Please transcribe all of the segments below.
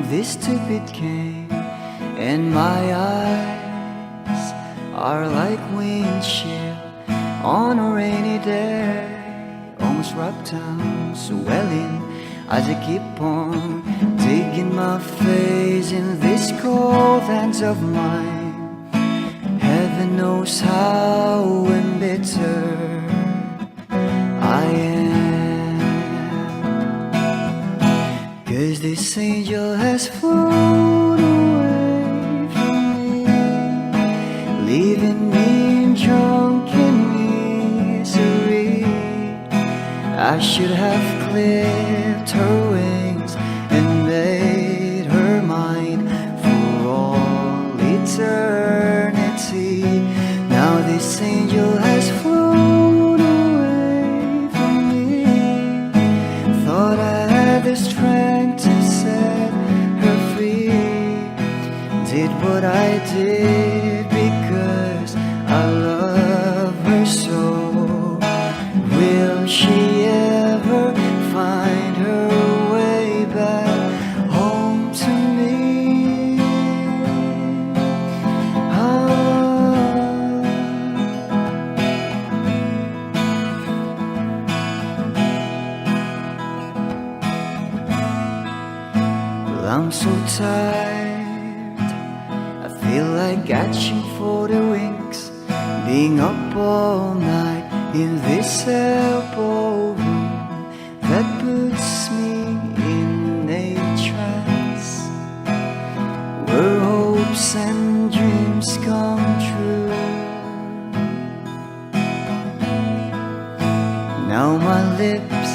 this stupid game, and my eyes are like windshield on a rainy day, almost rubbed down, swelling as I keep on digging my face in these cold hands of mine. Heaven knows how embittered I am, 'cause this angel has flown away from me, leaving me drunken misery. I should have clipped her wings and made her mine for all eternity. Now this angel has flown away from me. Thought I had the strength to set her free. Did what I did because I love her so. Will she ever find her way back home to me? Well, I'm so tired, I feel like catching for the wings, being up all night in this elbow room that puts me in a trance, where hopes and dreams come true. Now my lips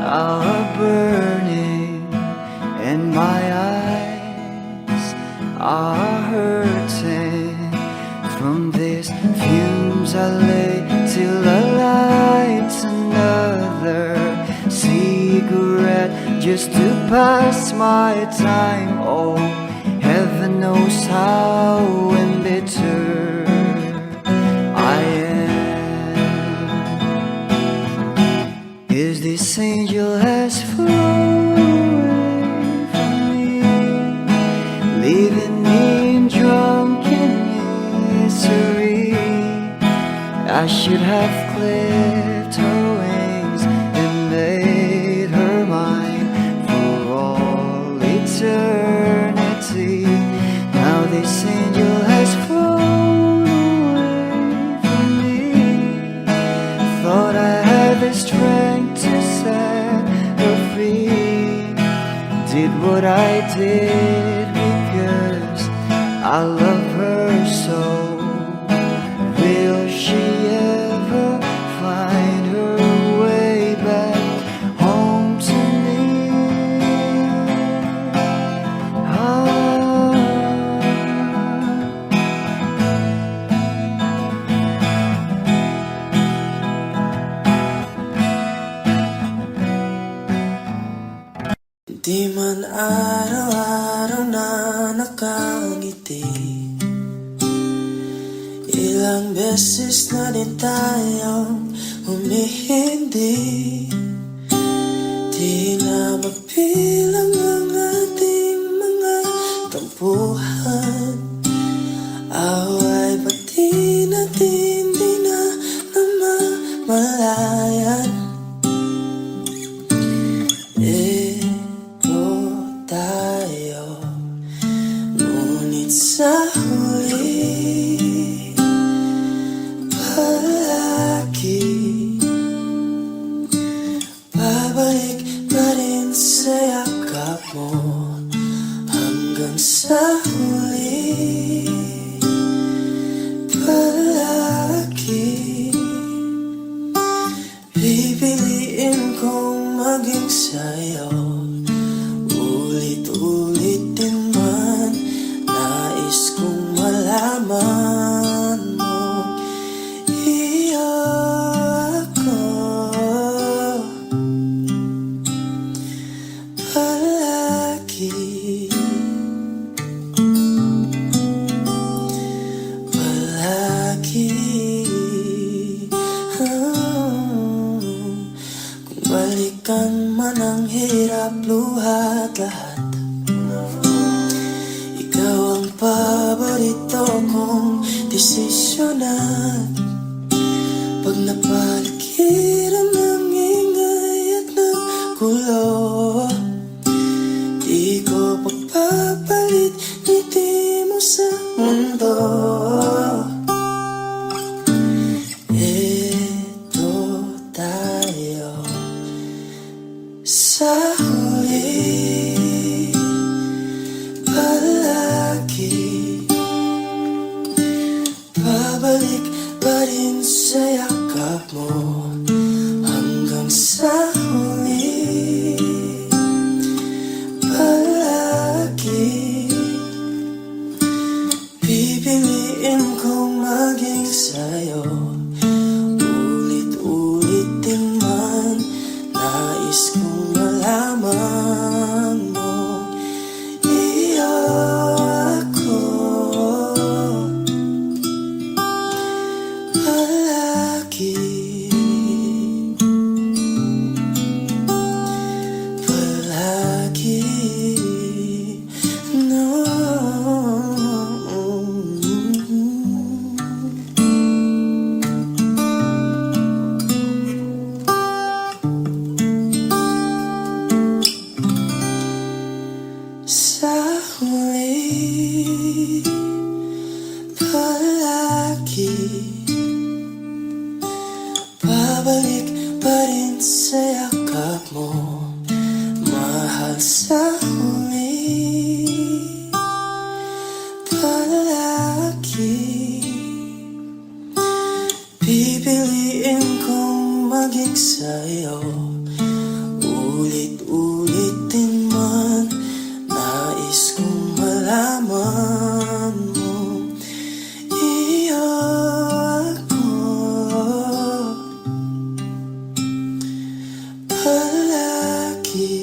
are burning and my eyes are hurting from these fumes I lay till I light another cigarette just to pass my time. Oh, heaven knows how embittered I am, 'cause this angel has flown away from me, leaving me drunken misery. I should have clipped her wings and made her mine for all eternity. Now this angel has flown away from me. Thought I had the strength to set her free. Did what I did because I love her so. Will she ever find her way back home to me? Di man araw-araw na nakangiti, ilang beses na din tayong humihindi. Di na mapilang ang ating mga tampuhan, away pati natin di na namamalayan. Ito tayo, ngunit sa huli palagi babalik pa rin sa yakap mo, hanggang sa huli palagi pipiliin kong maging sa'yo. Ulit-ulit din man nais kong malaman mo, iyo ako palagi, palagi. Kung balikan man ang hirap, luhat lahat desisyon at pag napaligiran ng ingay at ng gulo, di ko pagpapalit ngiti mo sa mundo. Eto tayo sa huli, palagi babalik pa rin sa yakap mo hanggang sa huli, palagi pipiliin kong maging sa'yo. Ulit-ulit din man nais kong malaman mo, iyo ako palagi, palagi, no. Sa huli, palagi babalik pa rin sa yakap mo, mahal. Sa huli, palagi pipiliin kong maging sa'yo. Ulit-ulit din man nais kong malaman mo, iyo ako palagi.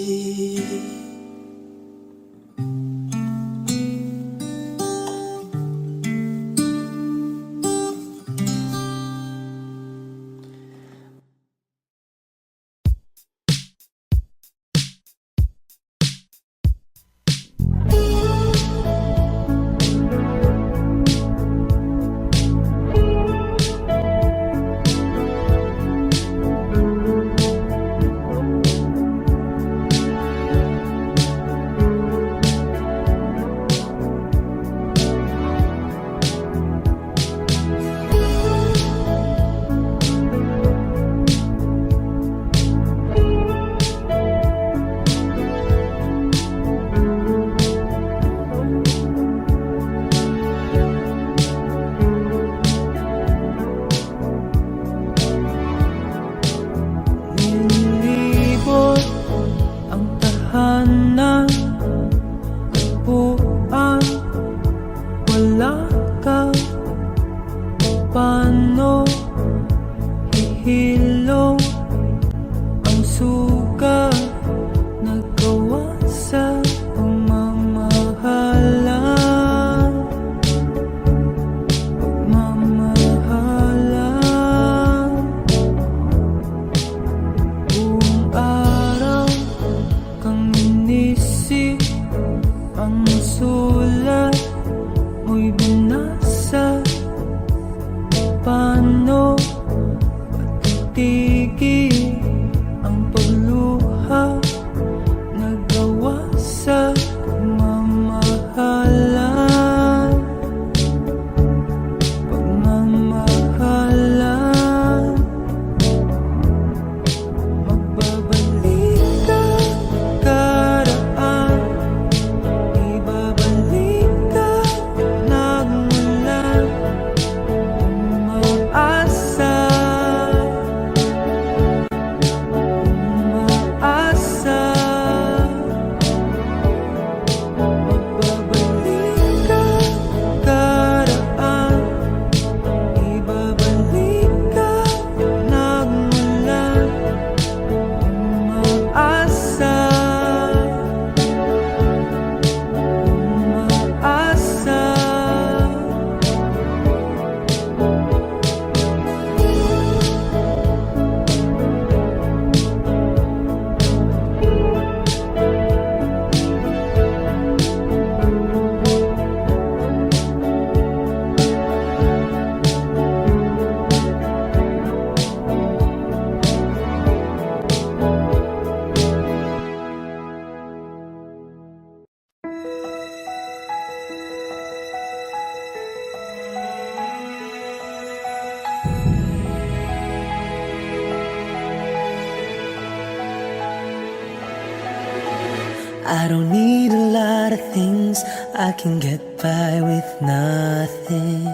I don't need a lot of things, I can get by with nothing.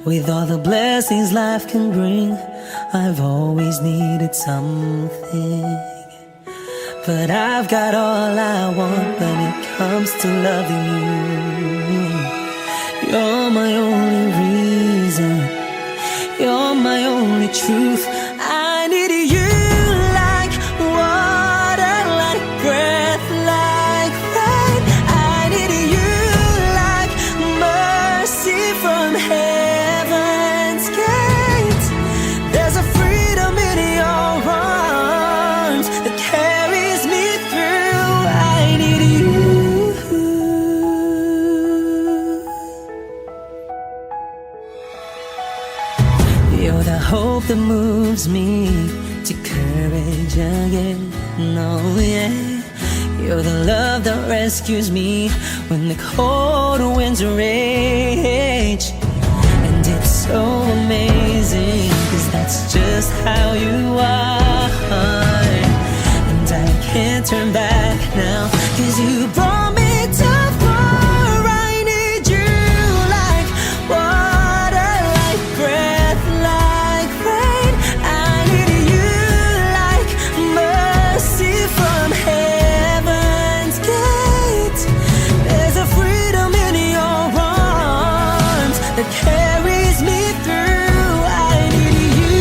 With all the blessings life can bring, I've always needed something. But I've got all I want when it comes to loving you. You're my only reason, you're my only truth. I need you like water, like breath, like rain. I need you like mercy from heaven's gate. There's a freedom in your arms that carries me through. I need you. You're the hope that moves me to courage again. No, yeah. You're the love that rescues me when the cold winds rage. And it's so amazing, 'cause that's just how you are. And I can't turn back now, 'cause you brought me too far. I need you like water, like breath, like rain. I need you like mercy from heaven's gate. There's a freedom in your arms that carries me through. I need you.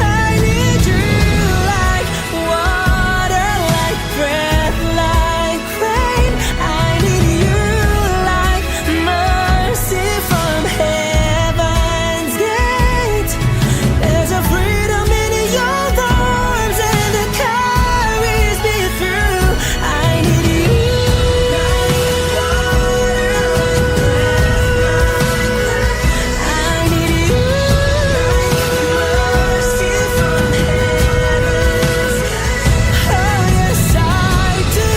I need you like water, like breath, like rain. I need you like mercy from heaven's gate. There's a freedom in your arms and it carries me through. I need you. I need you like mercy from heaven's gate. Oh yes I do.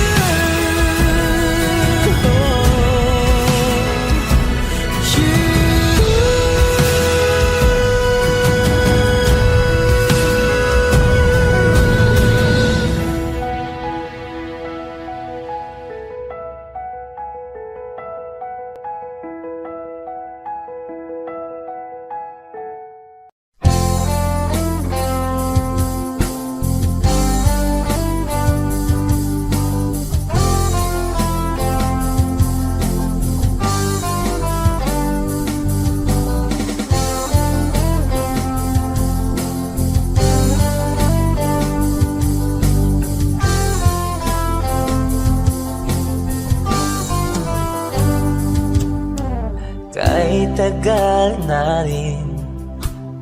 Kahit tagal na rin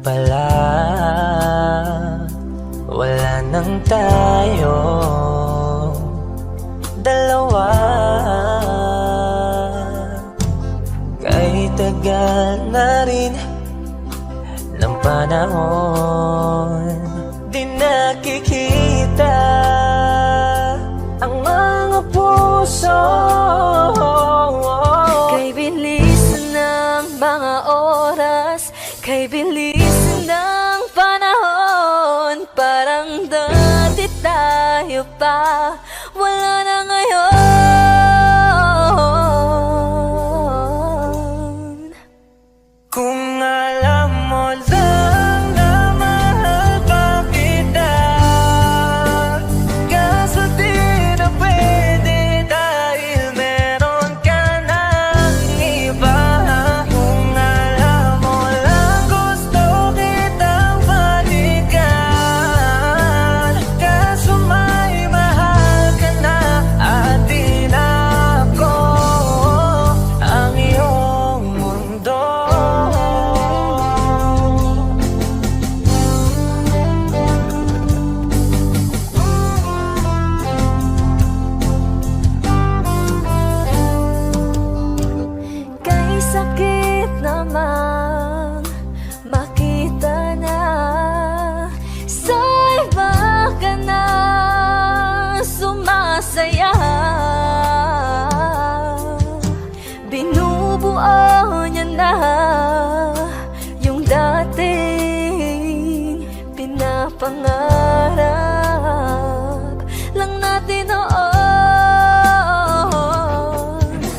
pala, wala nang tayo dalawa. Kahit tagal na rin ng panahon, di nakikita ang mga puso. Kay bilis ng mga oras, kay bilis ng panahon, parang dati tayo pa, wala na ngayon. Kung alam mo lang na mahal pa kita, kaso di na pwede dahil meron ka ng iba. Kung alam mo lang gusto kitang balikan, kaso may mahal ka na at di na ako ang iyong mundo. Kay sakit namang makita na sa iba ka na sumasaya. Binubuo na yung dating pinapangarap lang natin noon.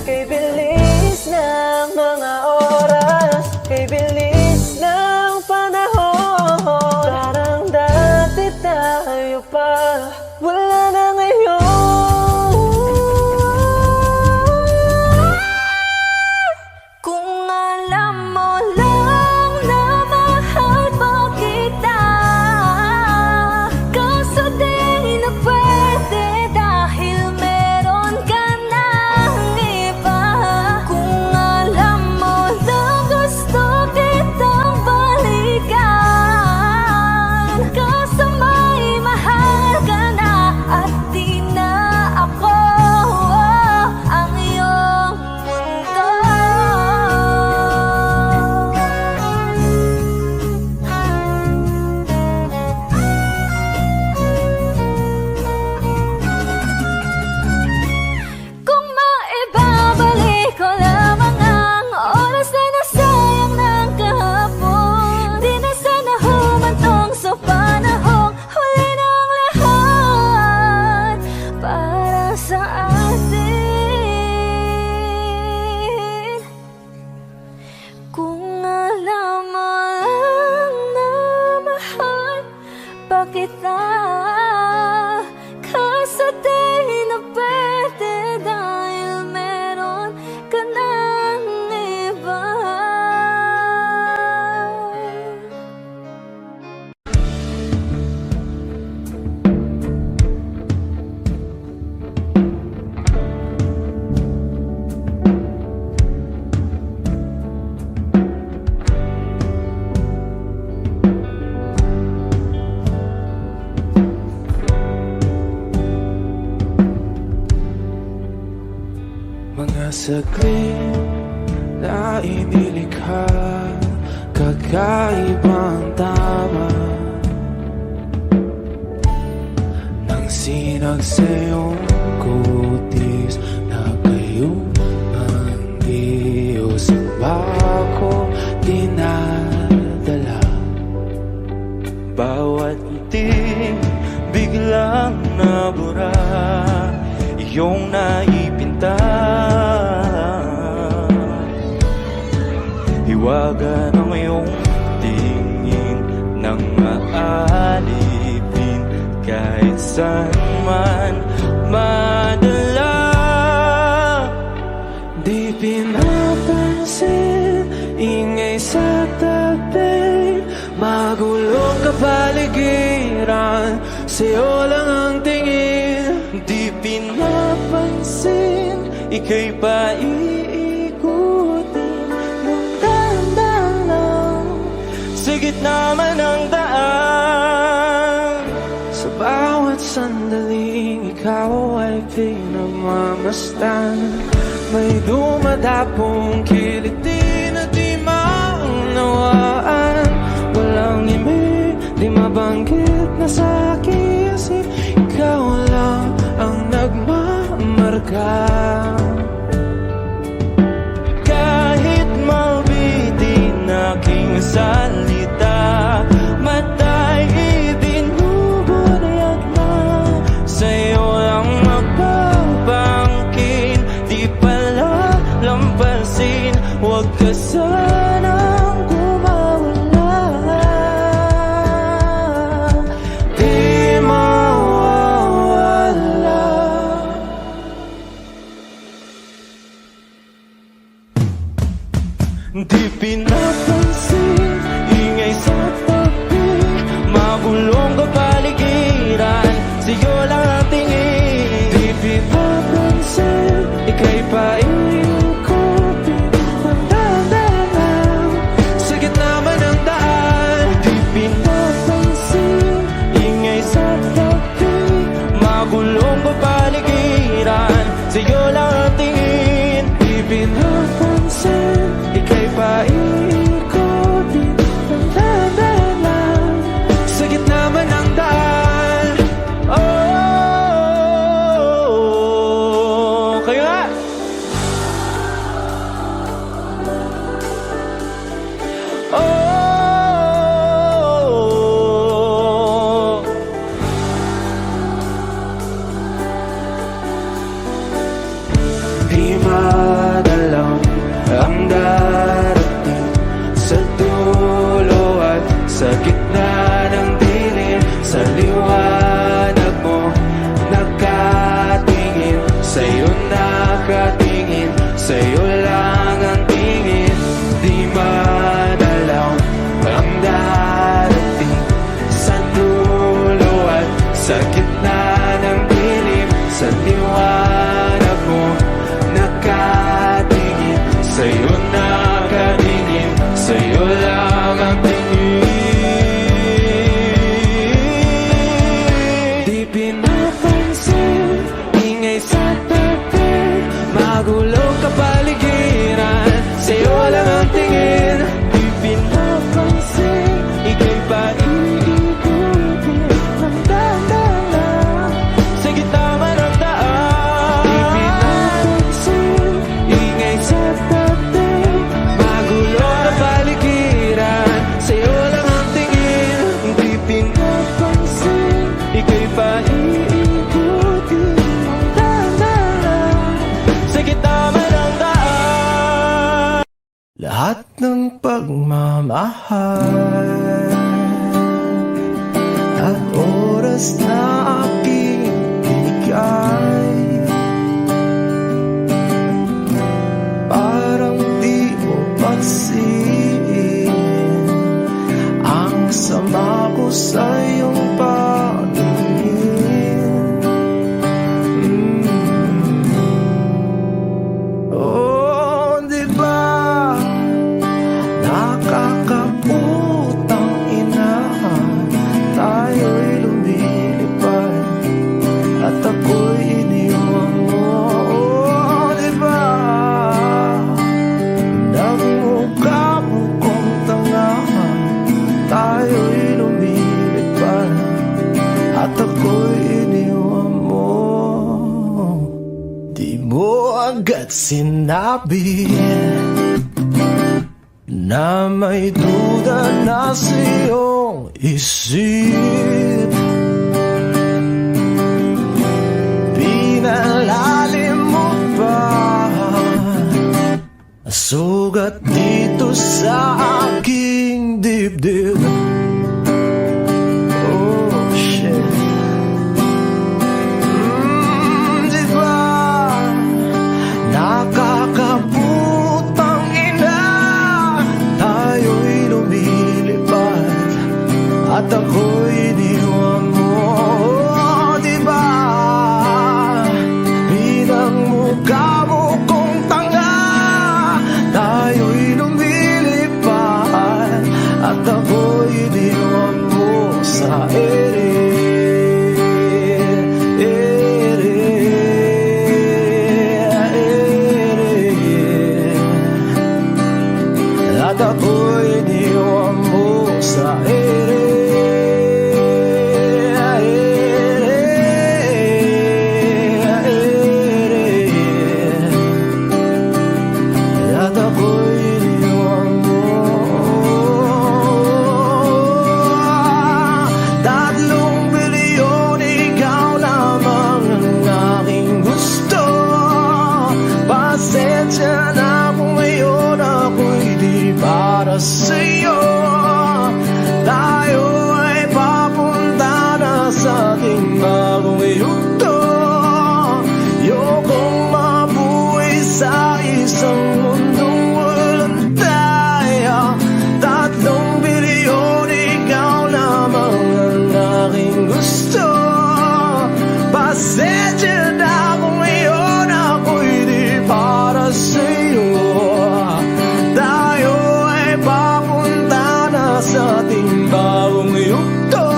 Kay bilis ng mga oras, kay bilis ng panahon, parang dati tayo pa, wala na ngayon. Kung alam mo lang na mahal pa kita, kaso di na pwede dahil meron ka ng iba. Kung alam mo lang gusto kitang balikan, kaso may mahal ka na at di na ako ang iyong mundo. Kung maibabalik ko lamang ang oras na nasayang ng kahapon, di na sana humantong sa panahong huli ng lahat para sa atin. Kung alam mo lang na mahal pa kita, kaso di na pwede dahil meron ka ng iba. Mga saglit na inilikha, kakaibang tama nang sinagsayong kutis na kayong ang Diyos ba ko dinadala. Bawat ngiti biglang nabura, iyong naipinta. Hiwaga ng iyong tingin nang maalipin kahit saan man madala. Di pinapansin, ingay sa tabi, magulong kapaligiran, sa'yo lang ang tingin. Di pinapansin, ika'y paiikutin ng dahan-dahan lang sa gitna man ng daan. Sa bawat sandaling ikaw ay pinagmamasdan, may dumadapong kiliti na di maunawaan. Walang imig, di mabanggit na sa aking isip, ikaw lang ang nagmamarka. Kahit mabitin aking salita, matay ibinubunayag na, sa'yo lang magbabangkin. Di pala lampasin, huwag ka sanang gumawala. Di mawawala. Di pinapansin, ingay sa tabi, magulong kapaligiran, sa'yo lang ang tingin. Di pinapansin, ika'y paiikutin ng dahan-dahan sa gitna man ng daan. Di pinapansin, ingay sa tabi, magulong kapaligiran, sa'yo lang ang tingin. Di pinapansin, ika'y paiikutin ng dahan-dahan sa gitna man ng daan. Oh, lahat ng pagmamahal at oras na aking binigay. Parang di mo pansin ang sama ko sa iyong paningin. Oh, di ba nakakaputang ina, tayo'y lumilipad at ako'y iniwan mo. Oh, di ba nagmukha mo kong tanga, tayo'y lumilipad at ako'y iniwan mo. Di mo agad sinabi na may duda na sa iyong isip. Pinalalim mo pa sugat dito sa aking dibdib. Oh, shit. Di ba nakakaputang ina, tayo'y lumilipad at ako'y iniwan mo. Oh, di ba pinagmukha mo kong tanga, tayo'y lumilipad at ako'y iniwan mo sa ere. At ako'y iniwan mo sa ere. At ako'y iniwan mo. 3 bilyon, ikaw lamang ang aking gusto. Pasensya na kung ngayon ako'y di para sa'yo. Tayo ay papunta na sa ating bagong yugto. Ayokong mabuhay sa isang mundong walang tayo. 3 bilyon, ikaw lamang ang aking gusto. Pasensya na kung ngayon ako'y di para sa'yo. Tayo ay papunta na sa ating bagong yugto.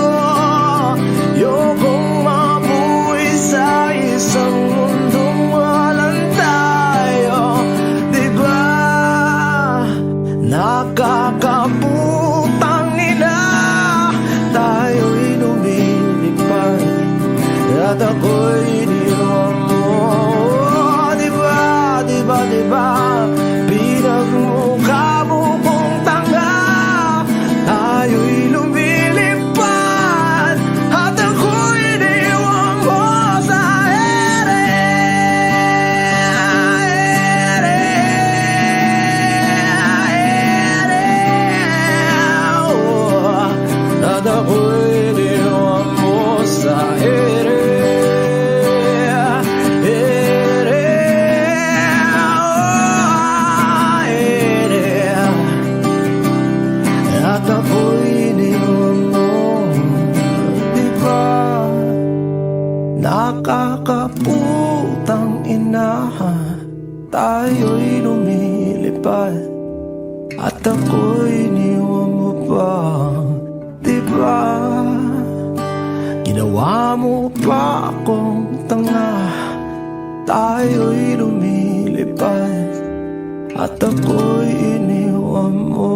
Ayokong mabuhay sa isang mundong walang tayo. Di ba nakakaputang ina, tayo'y lumilipad at ako'y iniwan mo. Di ba, di ba, di ba pinagmukha mo kong tanga, tayo'y lumilipad at ako'y iniwan mo sa ere. Oh, at ako'y iniwan mo sa ere. At ako'y iniwan mo. Di ba nakakaputang ina, tayo'y lumilipad at ako'y iniwan mo pa. Di ba ginawa mo pa akong tanga, tayo'y lumilipad at ako'y iniwan mo.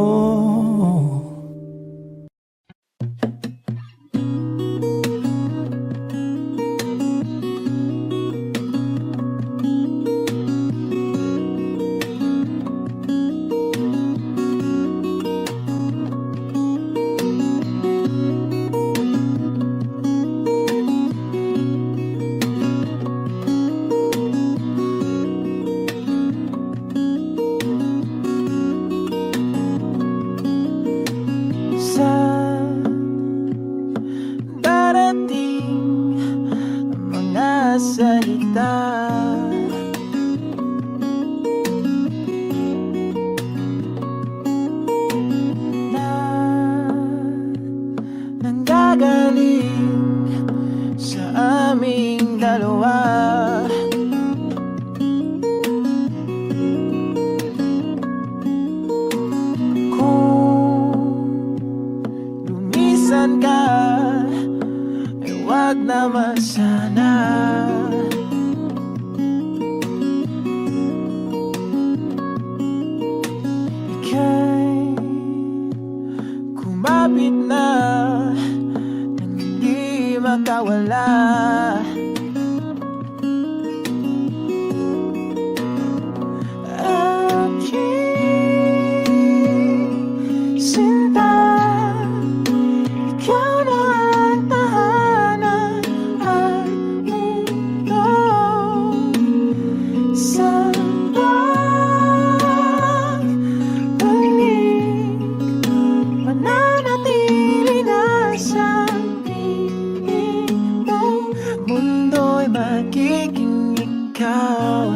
malapit na nang hindi makawala. Aking sinta, ikaw na ang tahanan at mundo sa pagbalik. Mananatili na sa piling mo, mundo'y magiging ikaw.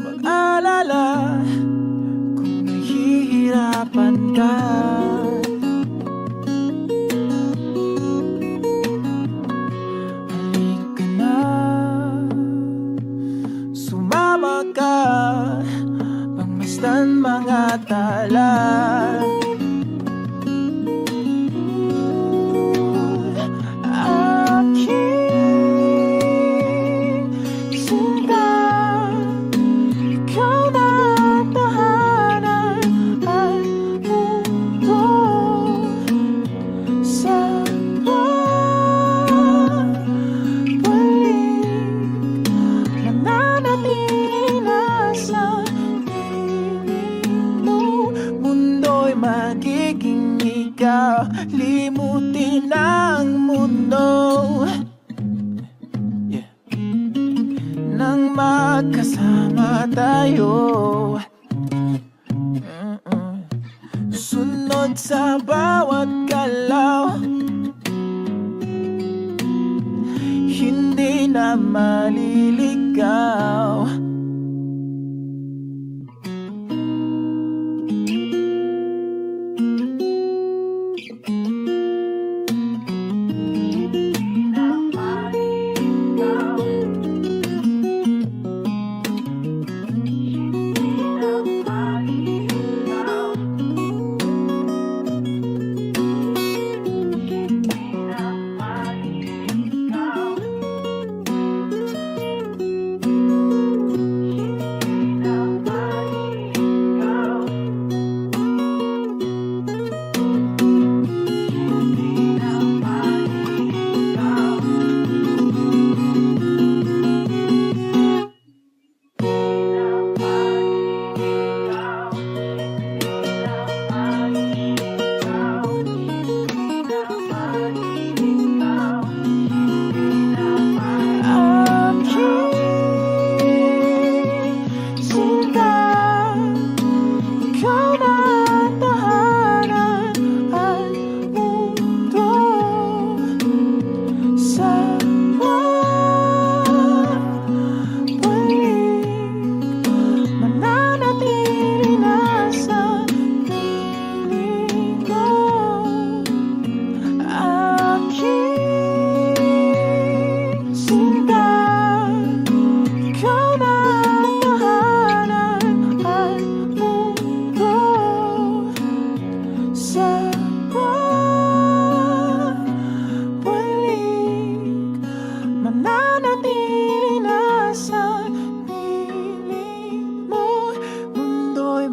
Mag-alala kung nahihirapan ka. Halika na, sumama ka, pangmasdan mga tala. Aking sinta, ikaw na ang tahanan at mundo sa pagbalik. Mananatili na sa piling mo, mundo'y magiging ikaw. Limutin ang mundo nang magkasama tayo. Sunod sa bawat galaw, hindi na maliligaw.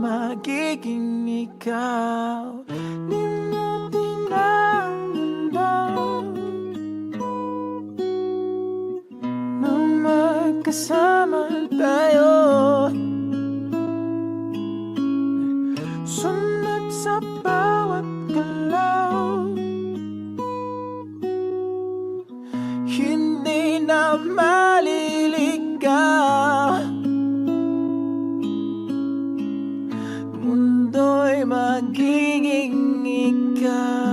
Magiging ikaw. Limutin ang mundo nang magkasama tayo. Sunod sa bawat galaw, hindi na maliligaw. Mundo'y magiging ikaw.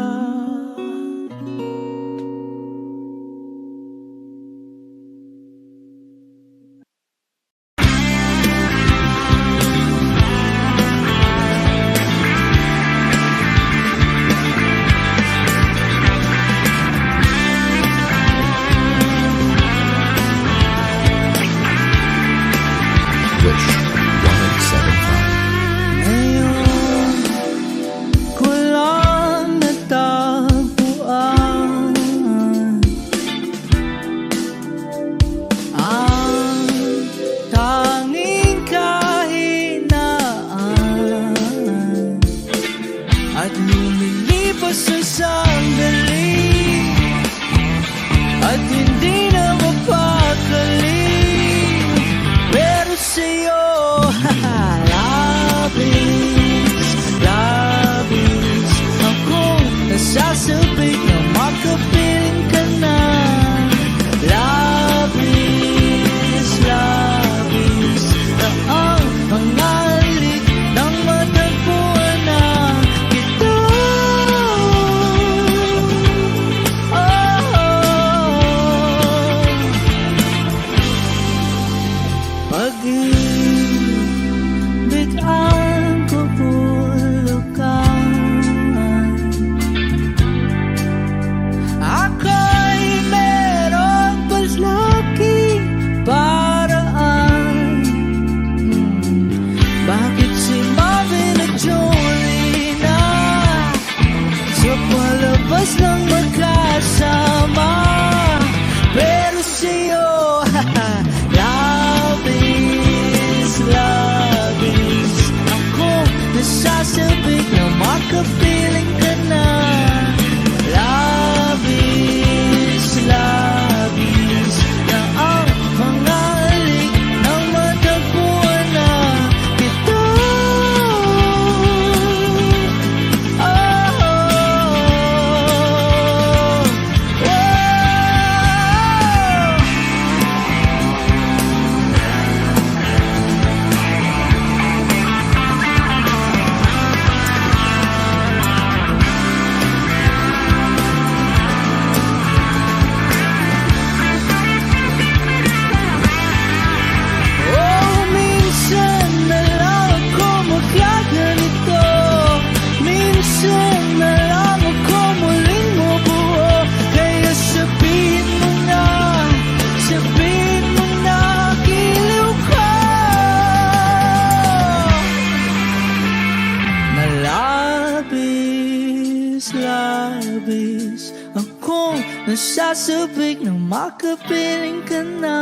nasasabik na makapiling ka na.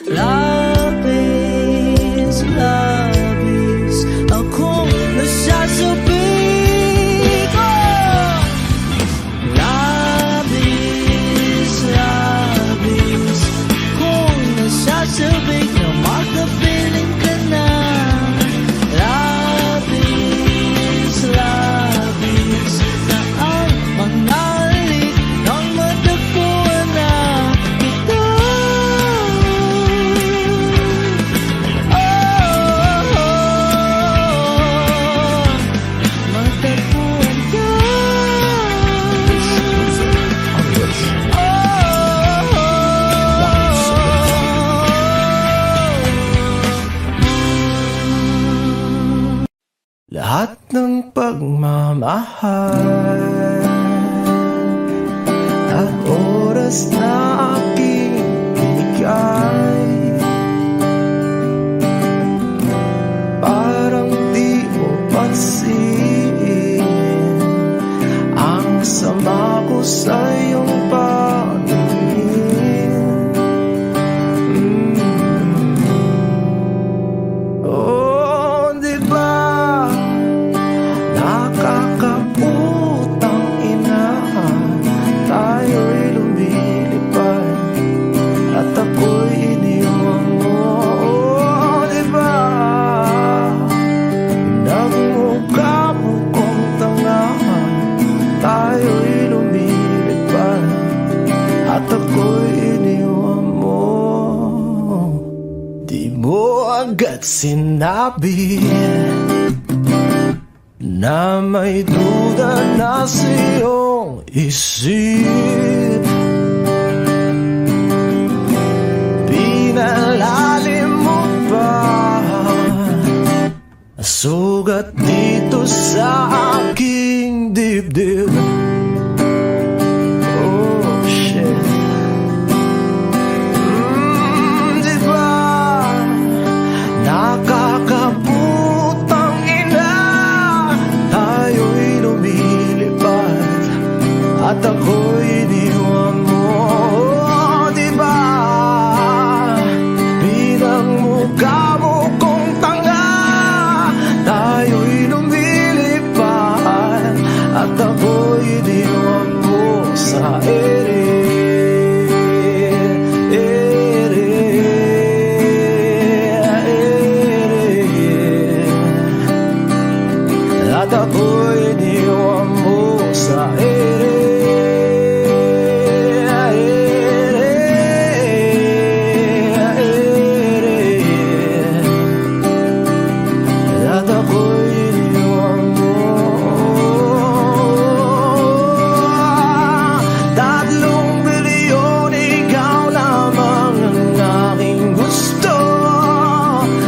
Labis, labis akong nasasabik, oh! Labis, labis akong nasasabik na makapiling ka na. Labis, labis na ang mga halik ng matagpuan na ito. Matagpuan ka. Lahat ng pagmamahal at oras na aking binigay, parang di mo pansin ang sama ko sa iyong paningin. Oh, di ba nakakaputang ina, tayo'y lumilipad at ako'y iniwan mo. Oh, di ba pinagmukha mo kong tanga, tayo'y lumilipad at ako'y iniwan mo. Di mo agad sinabi na may duda na sa iyong isip. Pinalalim mo pa sugat dito sa aking dibdib. Oh, shit. Di ba nakakaputang ina, tayo'y lumilipad at ako'y iniwan mo. Oh, di ba pinagmukha mo kong tanga, tayo'y lumilipad at ako'y iniwan mo sa ere. At ako'y iniwan mo sa ere. At ako'y iniwan mo. 3 bilyon, ikaw lamang ang aking gusto.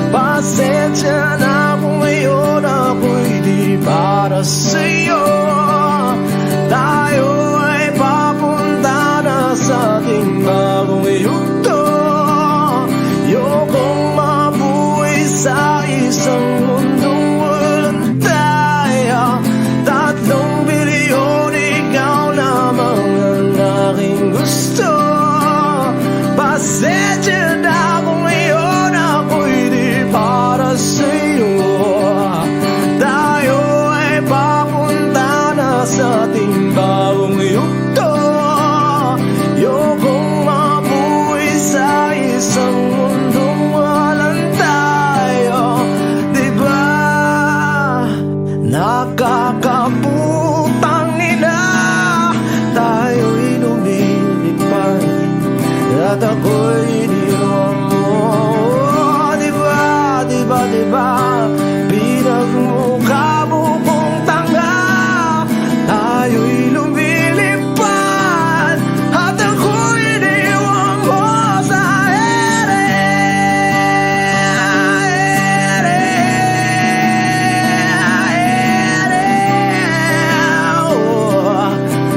Pasensya na kung ngayon ako'y di para sa'yo. Tayo ay papunta na sa ating bagong yugto. Ayokong mabuhay sa isang mundong walang tayo. 3 bilyon, ikaw lamang ang aking gusto. Pasensya na kung ngayon ako'y di para sa'yo. Tayo ay papunta na sa ating bagong yugto. Ayokong mabuhay sa isang mundong walang tayo. Di ba nakakaputang ina, tayo'y lumilipad at ako'y iniwan mo. Di ba, di ba, di ba pinagmukha mo kong tanga, tayo'y lumilipad at ako'y iniwan mo sa ere. Oh,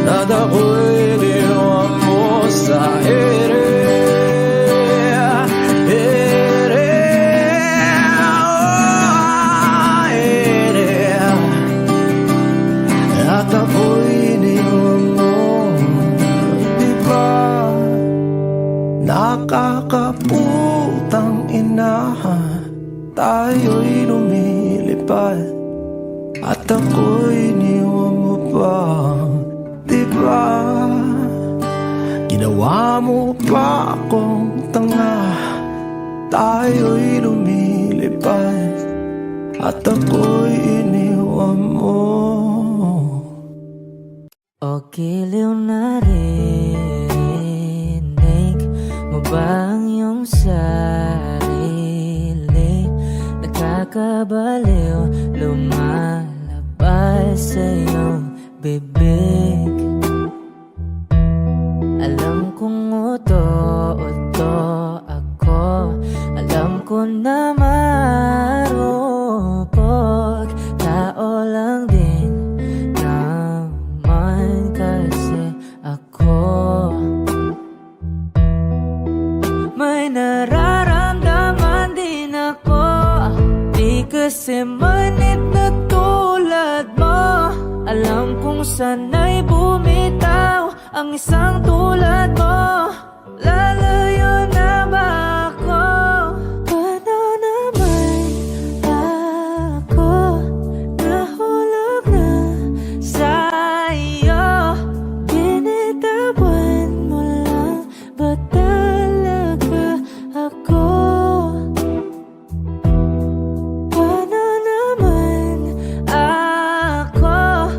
at ako'y iniwan mo sa ere. Oh, Nakakaputang ina, tayo'y lumilipad at ako'y iniwan mo pa, diba? Ginawa mo pa akong tanga, tayo'y lumilipad at ako'y iniwan mo. O giliw na rinig mo ba ang iyong sarili? Nakakabaliw, lumalabas sa iyong bibig. Alam kong uto-uto ako, alam ko na marupok, tao lang din naman kasi ako. May nararamdaman din ako, di kasi manit na tulad mo. Alam kong sana'y bumitaw ang isang tulad mo. Lalayo na ba ako? Paano naman ako nahulog na sa'yo? Binitawan mo lang ba talaga ako? Paano naman ako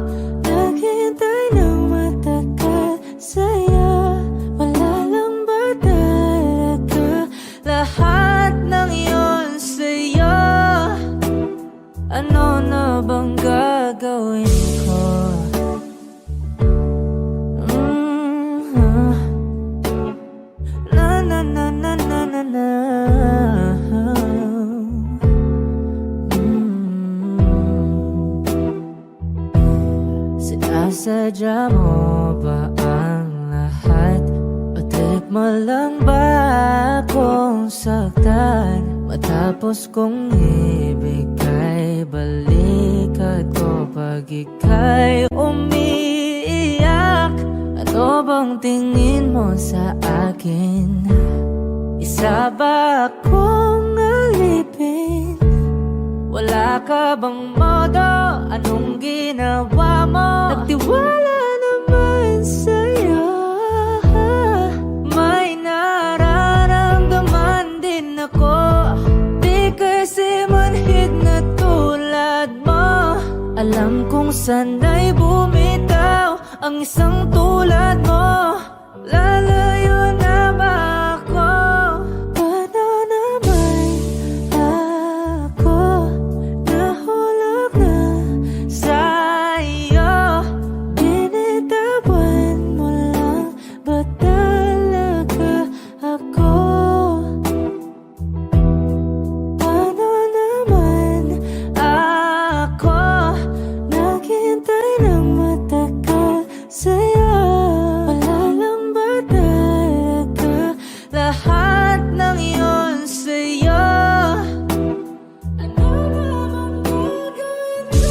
naghintay ng matagal sa'yo? Wala lang ba talaga lahat ng iyon sa'yo? Ano na bang gagawin ko? Na na na na na na na. Sinasadya mo ba ang lahat? O trip mo lang ba akong saktan? Matapos kong ibigay balikat ko pag ika'y umiiyak. Ano bang tingin mo sa akin? Isa ba akong alipin? Wala ka bang modo? Anong ginawa mo? Nagtiwala naman sa'yo. May nararamdaman din ako, di kasi manhid na tulad mo. Alam kong sana'y bumitaw ang isang tulad mo. Lalayo na ba ako? Paano naman ako nahulog na sa'yo? Binitawan mo lang ba talaga ako? Paano naman ako naghintay ng matagal sa'yo? Wala lang ba talaga lahat ng iyon sa'yo? Ano naman gagawin ko?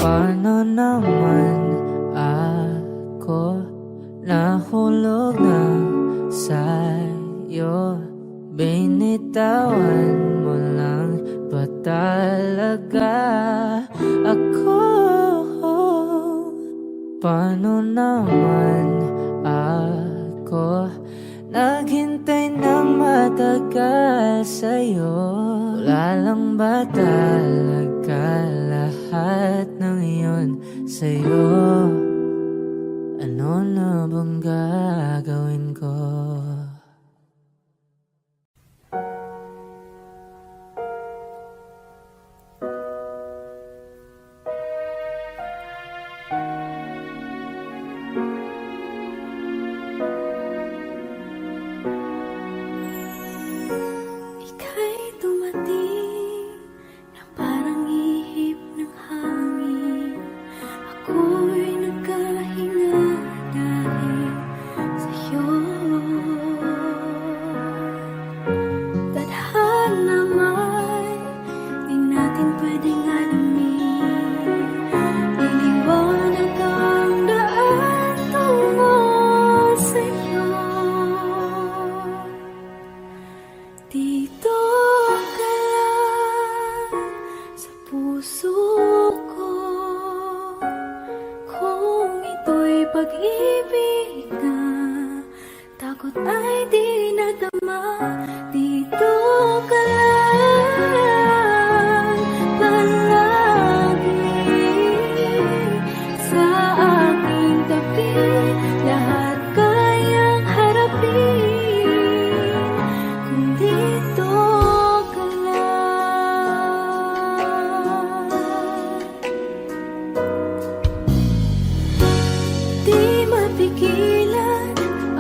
Paano naman ako nahulog na sa'yo? Binitawan mo lang ba talaga ako? Paano naman ako naghintay ng matagal sa'yo? Wala lang ba talaga lahat ng iyon sa'yo? Ano na bang gagawin ko?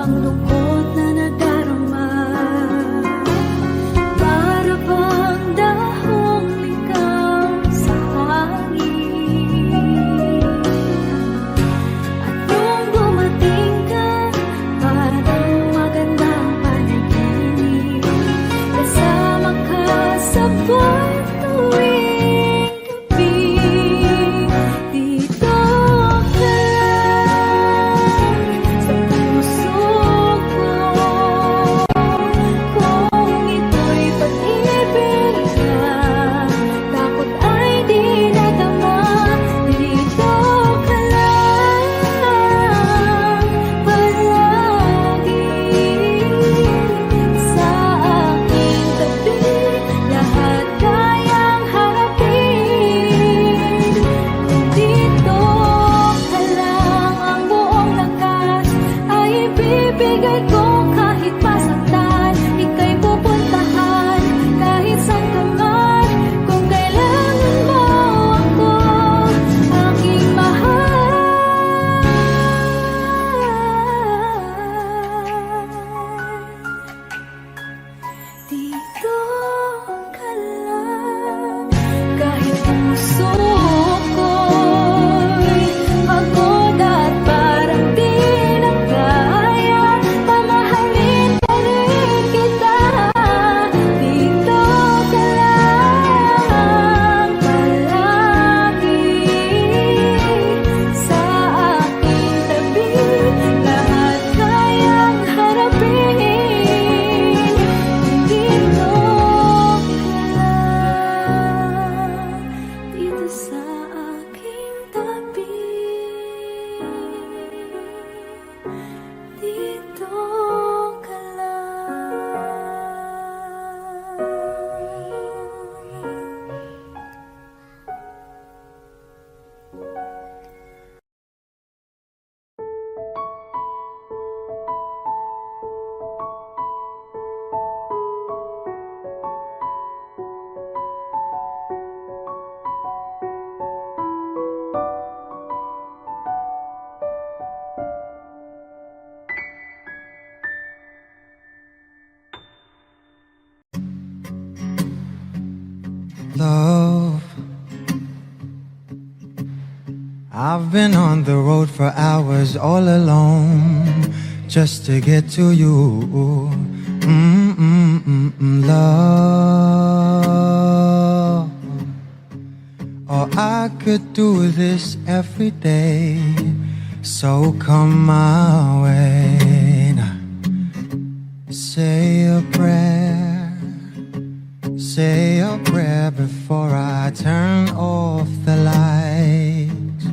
ang lungkot na nadarama. Para bang dahong ligaw sa hangin. At nung dumating ka, parang magandang panaginip. Kasama ka sa buwan tuwing gabi. Dito ka lang sa puso ko. Kung ito'y pag-ibig ka, takot ay di nadama. Dito ka lang palagi sa aking tabi. Lahat kayang harapin. Kung dito ka lang, ang buong lakas ay ibibigay ko. Kahit masaktan, ika'y pupuntahan. Kahit saan ka man, kung kailangan mo ako, aking mahal. Dito ka lang, kahit puso ko'y pagod at parang di na kaya, pamahalin pa rin kita. Dito ka lang palagi sa aking tabi. Lahat kayang harapin. Dito ka lang, dito sa aking tabi. Dito ka Love, I've been on the road for hours all alone just to get to you. Love, oh, I could do this every day, so come my way now. Say a prayer. Say a prayer before I turn off the lights.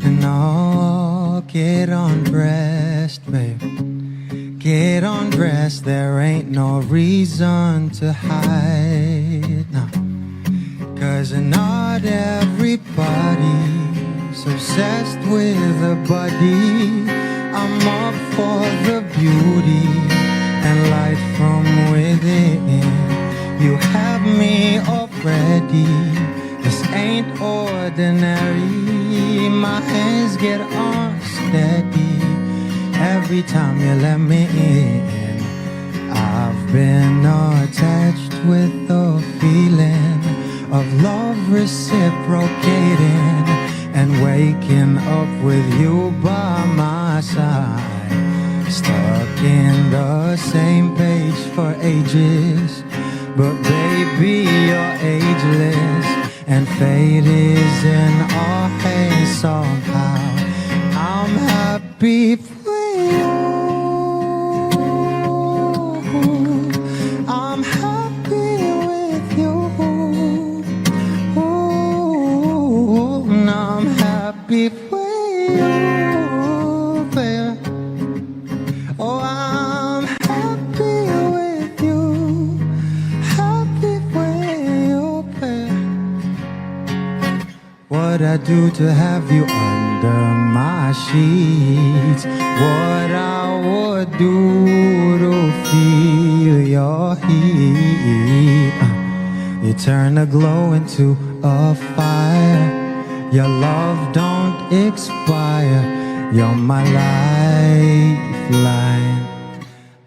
And oh, get undressed, babe. Get undressed, there ain't no reason to hide now. 'Cause not everybody's obsessed with a body. I'm up for the beauty and light from within. You have me already. This ain't ordinary. My hands get unsteady every time you let me in. I've been attached with the feeling of love reciprocating and waking up with you by my side. Stuck in the same page for ages, but baby, you're ageless, and fate is in our hands somehow. I'm happy for you. I'm happy with you. And I'm happy for you, baby. Oh, I'm happy with you, happy with you, babe. What I do to have you under my sheets, what I would do to feel your heat. You turn a glow into a fire. Your love don't expire. You're my life. lifeline,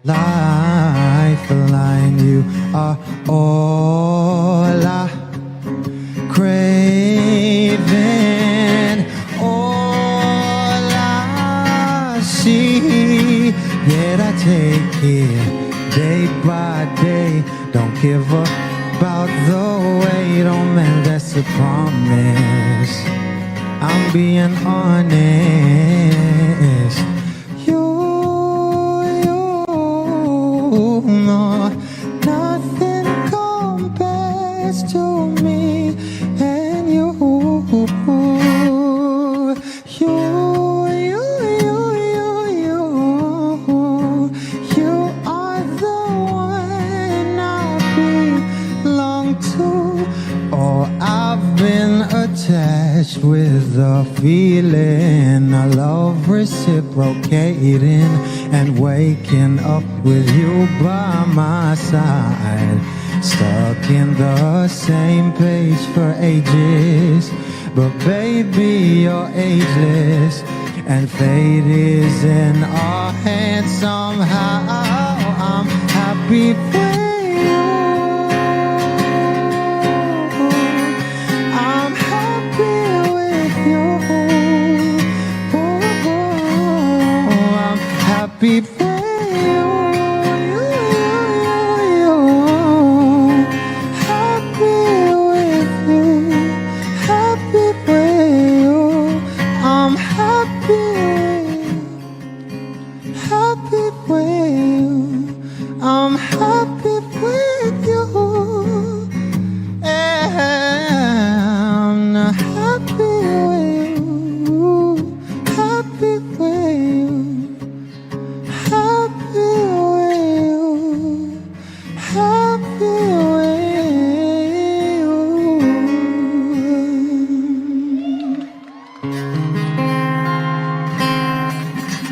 lifeline. You are all I craving, all I see. Yet I take it day by day. Don't give up about the way. Oh man, that's a promise. I'm being honest. You know nothing compares to me and you. You are the one I belong to. Oh, I've been attached with the feeling of love reciprocating and waking up with you by my side. Stuck in the same page for ages, but baby, you're ageless, and fate is in our hands somehow. I'm happy for you. I'm happy with you. I'm happy for you. Happy with you. Happy with you. I'm happy. Happy with you. I'm happy with you. I'm not happy with you. Happy with you. Happy with you. Happy with you.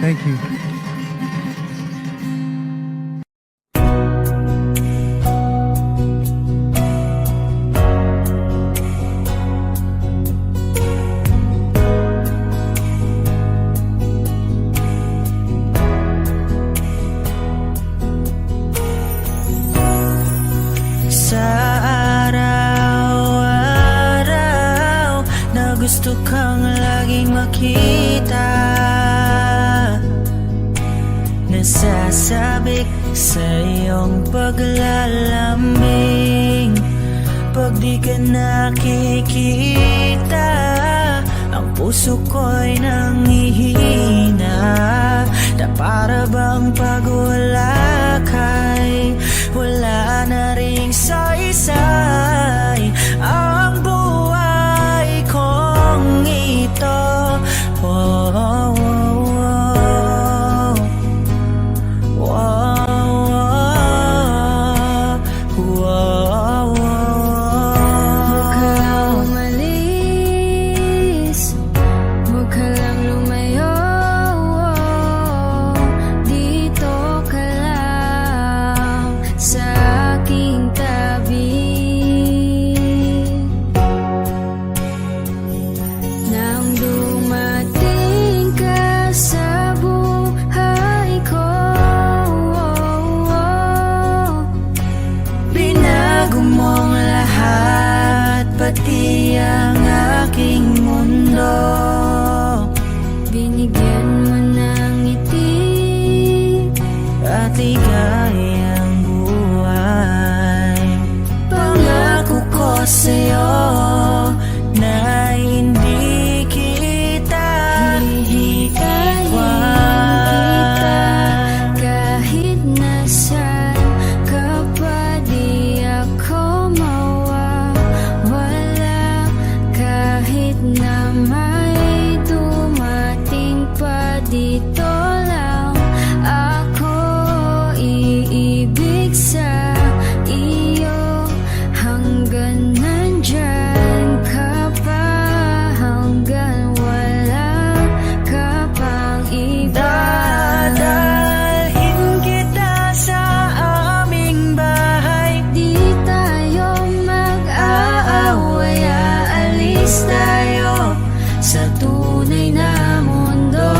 Thank you. Sa araw-araw na gusto kang laging makita, nasasabik sa iyong paglalambing. Pag di ka nakikita, ang puso ko'y nanghihina, na para bang pag wala ka'y wala na ring saysay ang buhay kong ito. Oh, oh, oh, oh, oh, oh, Huwag ka lang umalis, huwag ka lang lumayo. Dito ka lang sa aking tabi. Nang dumating ka sa buhay ko, binago mong lahat, pati ang aking mundo. binigyan mo ng ngiti. At ligayang buhay. Pangako ko sa'yo na hindi kita Hihikayin kita kahit nasaan ka pa, di ako mawawala. Kahit na may dumating pa, dito lang ako iibig sa iyo. Hanggang nandyan ka pa, hanggang wala ka pang iba. Dadalhin kita sa aming bahay. Di tayo mag-aaway, aalis tayo sa tunay na mundo.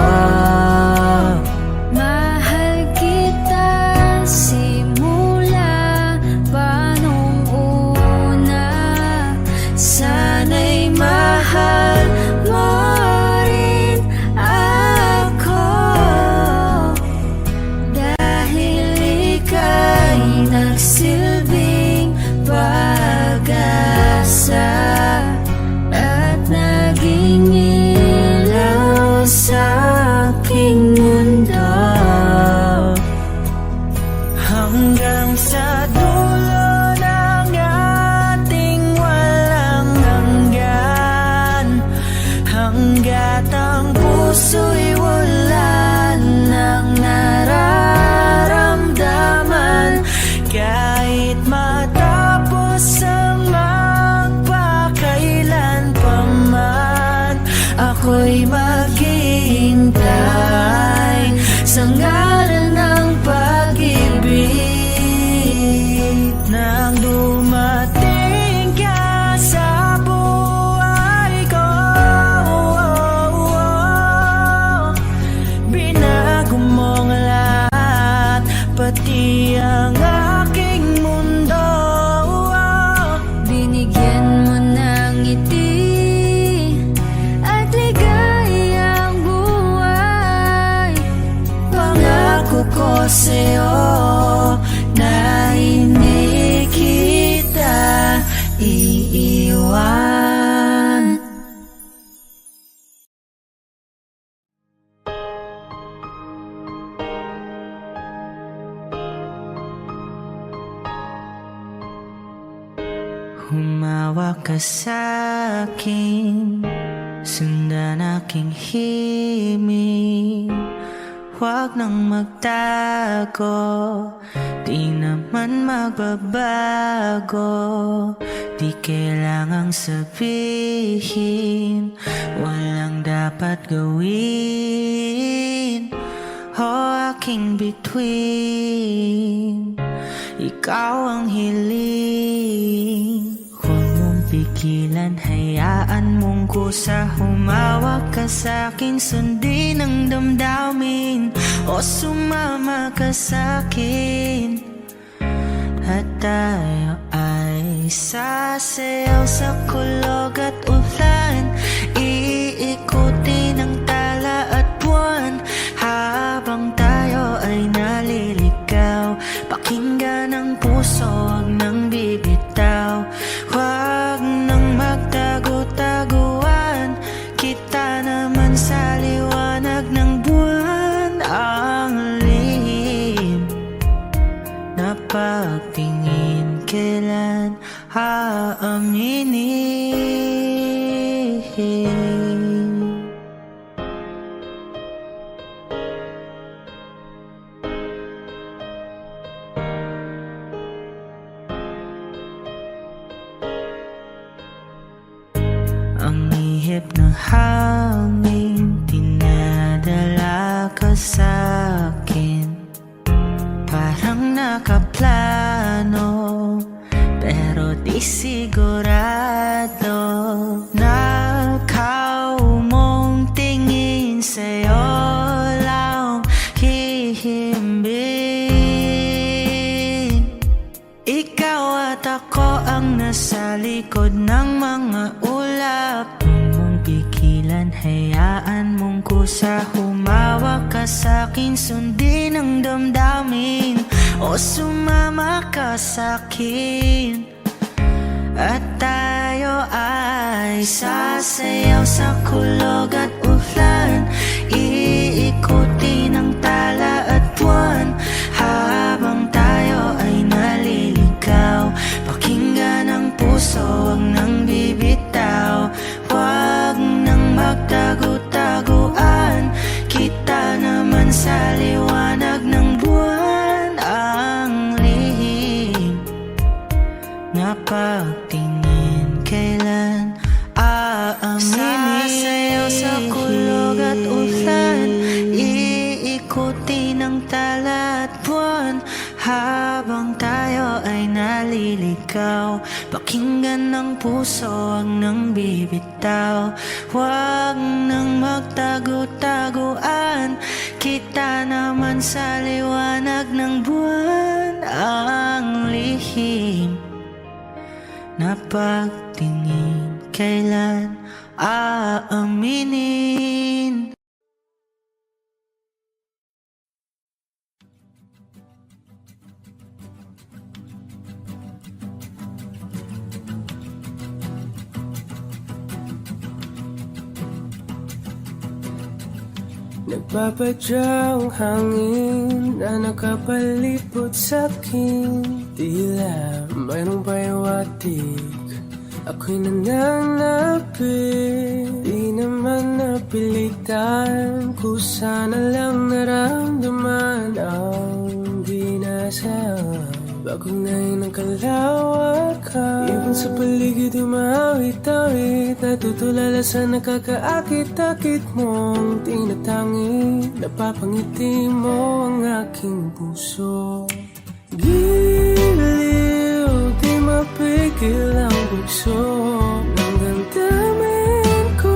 sa'yo na hindi kita iiwan. Humawak ka sa'kin, sundan aking himig. Huwag nang magtago, di naman magbabago. Di kailangang sabihin, walang dapat gawin. O aking bituin, ikaw ang hiling. Huwag mong pigilan, hayaan mong kusa. Humawak ka sa'kin, sundin ang damdamin. O sumama ka sa'kin, at tayo ay sasayaw sa kulog at ulan. Iikutin ang tala at buwan, habang tayo ay naliligaw. Pakinggan ang puso, huwag nang bibitaw. Huwag nang magtago-taguan, kita naman sa liwanag ng buwan. Ang lihim na pagtingin, kailan aaminin? Ang ihip ng hangin, dinadala ka sa'kin. Parang nakaplano, pero di sigurado. Nakaw mong tingin, sa'yo lang hihimbing. Ikaw at ako ang nasa likod ng mga ulap. Huwag mong pigilan, hayaan mong kusa. Humawak ka sa'kin, sundin ang damdamin. O sumama ka sa'kin, at tayo ay sasayaw sa kulog at ulan. Iikutin ang tala at buwan, habang tayo ay naliligaw. Pakinggan ang puso, huwag nang bibitaw. Huwag nang magtago-taguan, kita naman sa liwanag ng buwan. Ang lihim na pagtingin, kailan aaminin? Sasayaw sa kulog at ulan, iikutin ang tala at buwan, habang tayo ay naliligaw. Pakinggan ng puso, huwag nang bibitaw. Huwag nang magtago-taguan, kita naman sa liwanag ng buwan. Ang lihim na pagtingin, kailan aaminin? Nagpapadyang hangin na nakapalipot sa'kin. Tila mayroong payawatig, ako'y nananapit. Di naman napilitan, kusana lang naramdaman ang dinasal. Bagong ngayon ang kalawakan, ibon sa paligid umawit-awit. Natutulala sa nakakaakit-akit mong tinatangi. Napapangiti mo ang aking puso. Giliw, di mapigil ang puso ng damdamin ko.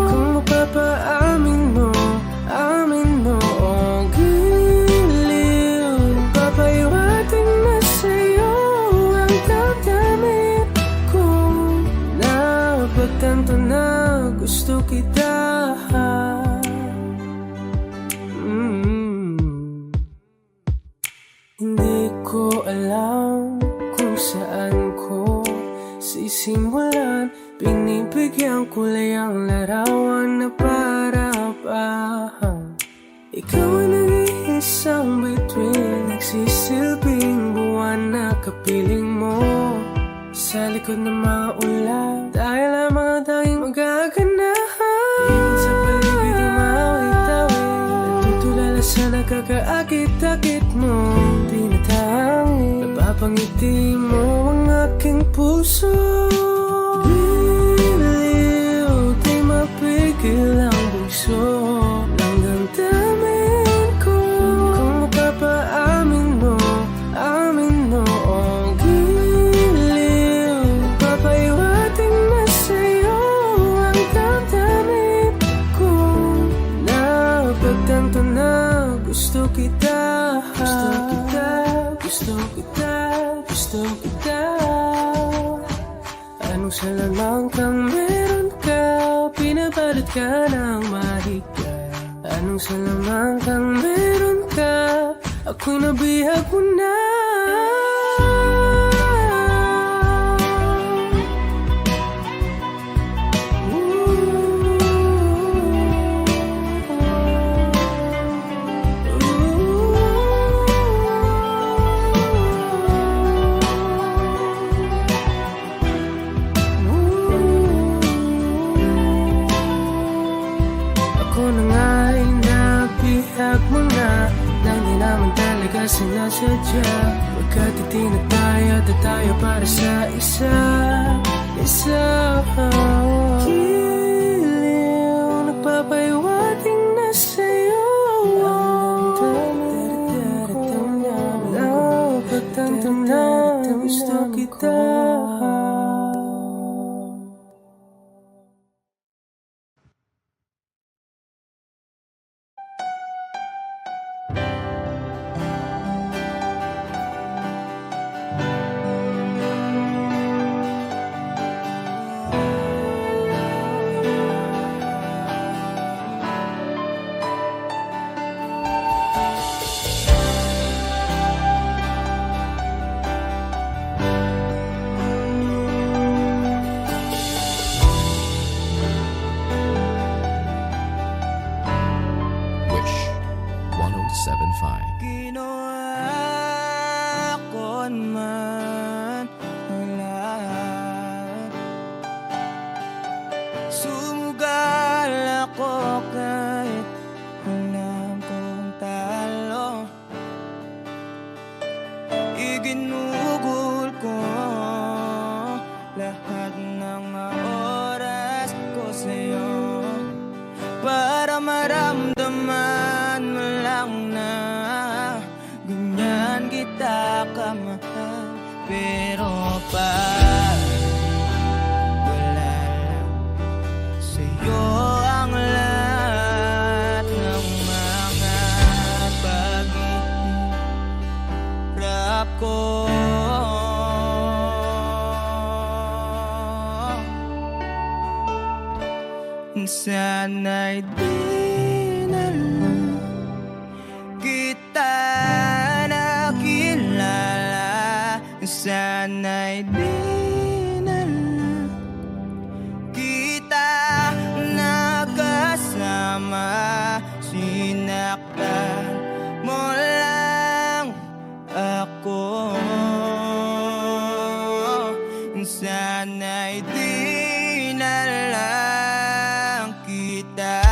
Kung mapapaamin mo, amin mo. Oh, giliw, papayawatin na sa'yo ang damdamin ko. Napagtanto na gusto kita. Ikaw ay nag-iisang bituin, nagsisilbing buwan na kapiling mo sa likod ng mga ulan. Dahil lamang ang tanging magaganahan, ibig sa paligid umawit-awit, nagtutulala sa nakakaakit-akit mo. Tinatangin, napapangiti mo ang aking puso. Biliw, di mapigil ang bugso ng damdamin ko. Kung mapapaamin mo, amin mo ang giliw. Papaiwating na sa'yo ang damdamin ko. Napagtanto na gusto kita, gusto kita, gusto kita, gusto kita. Anong salamang kang meron ka, pinabalot ka ng mahika. Anong salamang kang meron ka, ako'y nabihag mo na. Ako na nga'y nabihag mo na, nang di naman talaga sinasadya. Pagkat itinataya at tayo para sa isa. Giliw, nagpapaiwating na sa'yo ang damdamin ko. Napagtanto na gusto kita. Wish 1075. Ginawa ko man ang lahat. Sumugal ako kahit alam kong talo. Iginugol ko lahat ng oras ko sa'yo para maramdaman mo lang na ganyan kita kamahal. Pero pag wala lang sa'yo ang lahat ng mga paghihirap ko, sana'y di na lang kita nakilala. Sana'y di na lang kita nakasama. Sinaktan mo lang ako. Sana'y di na lang kita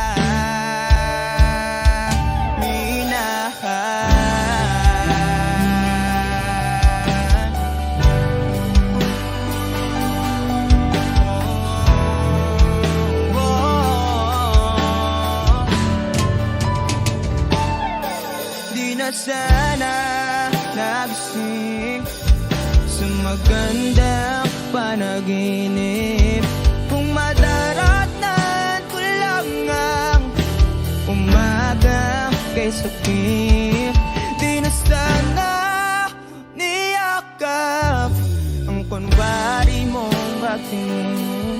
Di na sana nagising sa magandang panaginip. Kung madaratan ko lang ang umaga kay sakit. Di na sana niyakap ang kunwari mong pagtingin,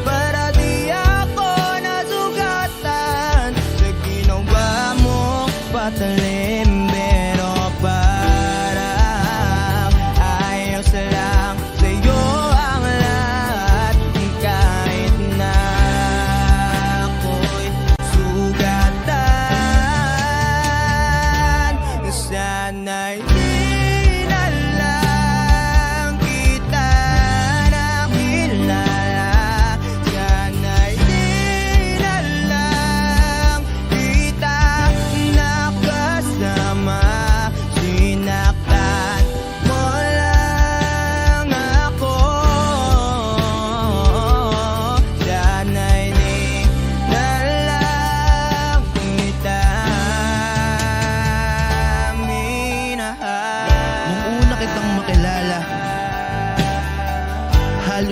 para di ako nasugatan sa ginawa mong patalim. Pero parang ayos lang sa'yo ang lahat, kahit na ako'y sugatan.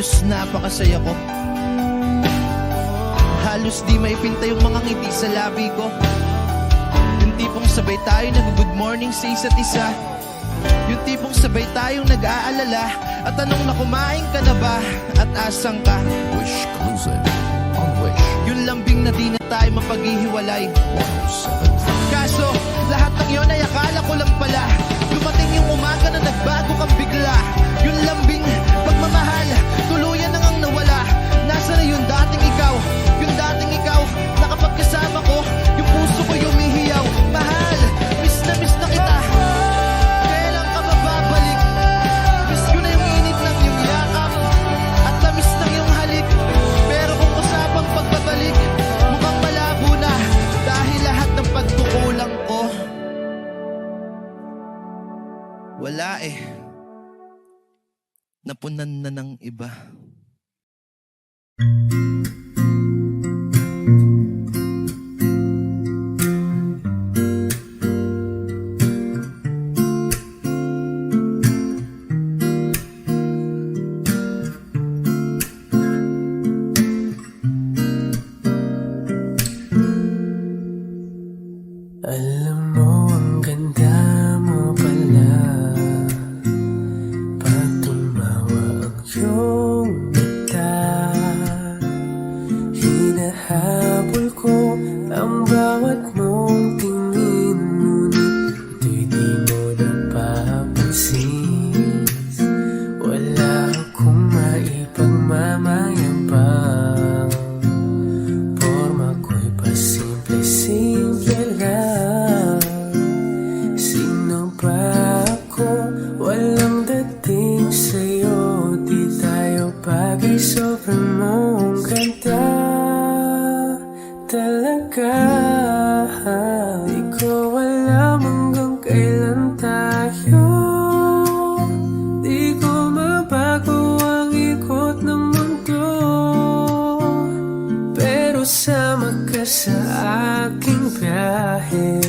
halos napakasaya ko. Halos di maipinta yung mga ngiti sa labi ko. Yung tipong sabay tayo nag-good morning sa isa't isa. Yung tipong sabay tayong nag-aalala. At tanong na kumain ka na ba? At asang ka? Wish Exclusive on Wish Yung lambing na di na tayo mapaghihiwalay. 107. Kaso, lahat ng yun ay akala ko lang pala. Dumating yung umaga na nagbago kang bigla. Yung lambing, pagmamahal, tuluyan na ngang nawala. Nasa na yung dating ikaw? Yung dating ikaw, na kapag kasama ko, yung puso ko yumihiyaw. Mahal, miss na kita. Kailan ka ba babalik? Miss ko na yung init ng iyong yakap. At tamis ng iyong halik. Pero kung usapang pagbabalik, mukhang malabo na. Dahil lahat ng pagkukulang ko, wala eh. Napunan na ng iba. Alam mo, ang ganda mo pala. Pag tumawa ang iyong mata, hinahabol ko ang bawat mong tingin. Ngunit ito'y di mo napapansin. Wala akong maipagmamayabang. Porma ko'y pasimple-simple lang. Sino ba ako? Walang dating sa'yo. Di tayo bagay, sobrang mong ganda talaga. Di ko alam hanggang kailan tayo. Di ko mabago ang ikot ng mundo. Pero sama ka sa aking biyahe.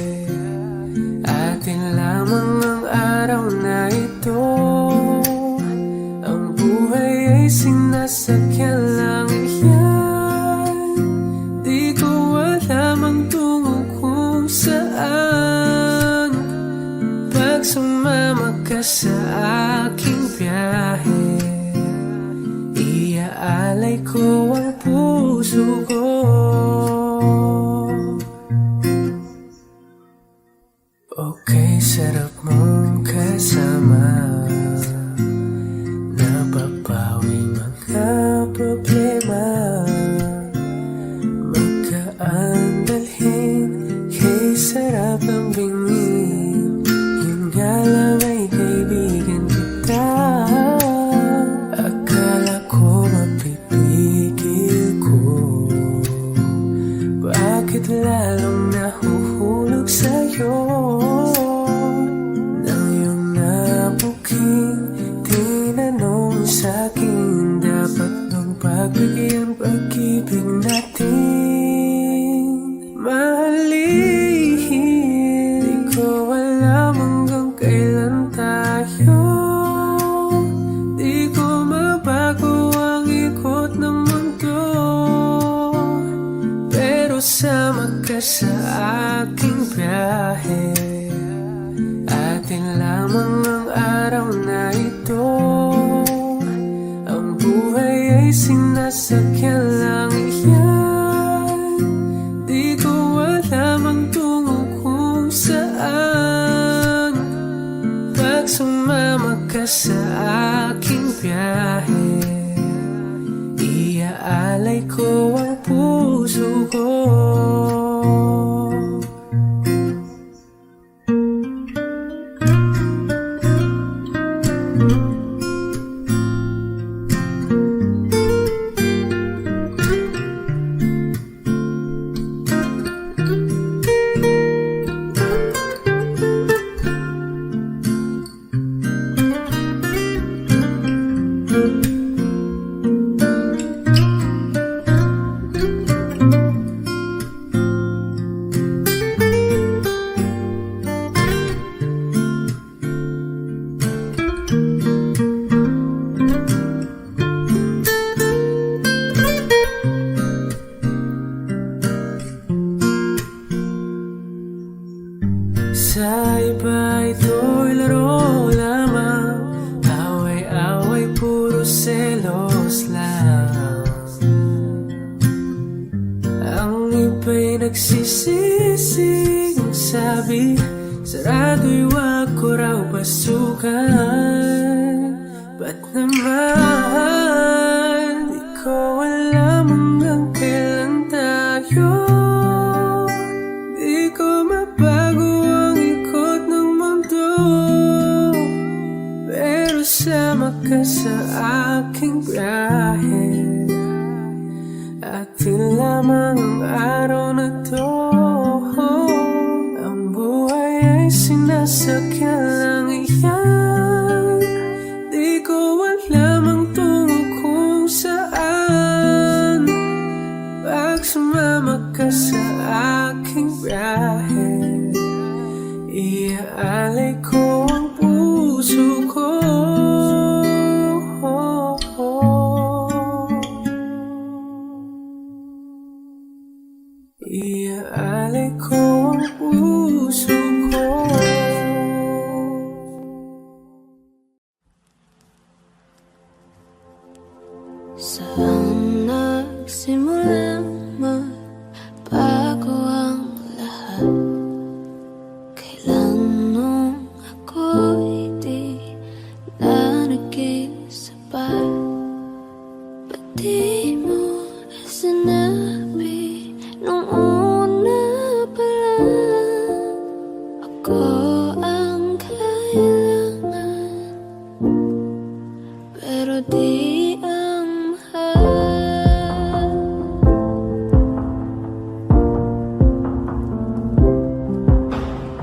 Atin lamang ang araw na ito. Ang buhay ay sinasakyan lang yan. Di ko alam ang tungo kung saan. Pag sumama ka sa aking biyahe, iaalay ko ang puso ko. Okay, sarap mong kasama. Napapawi mga problema. Magkaan dalhin, kay sarap ang bingin. Yun nga lang ay kaibigan kita. Akala ko mapipigil ko. Bakit lalong nahuhulog sa'yo? Nang iyong nabuking tinanong sa'kin, dapat nung pagbigyan pag-ibig natin mahalin. Di ko alam hanggang kailan tayo. Di ko mabago ang ikot ng mundo. Pero sama ka sa aking biyahe. Atin lamang ang araw na ito. Ang buhay ay sinasakyan lang yan. Di ko alam ang tungo kung saan. Pag sumama ka sa aking biyahe, iaalay ko ang puso ko. Sa iba ito'y laro lamang, away-away puro selos lang. Ang iba'y nagsisisi, ang sabi sarado'y wag ko raw pasukan. Ba't naman di ko alam hanggang kailan tayo? Di ko mabago ang ikot ng mundo, pero sama ka sa aking biyahe. Atin lamang ang araw na to, ang buhay ay sinasakyan lang iyan. Di ko alam ang tungo kung saan, pag sumama ka sa aking biyahe, iaalay ko ang puso ko. Iaalay ko ang puso ko. Saan nagsimulang magbago ang lahat? Kailan nung ako'y di na nag-iisapat? Ba't di mo sinabi nung una pa lang ako ang kailangan, pero di ang mahal?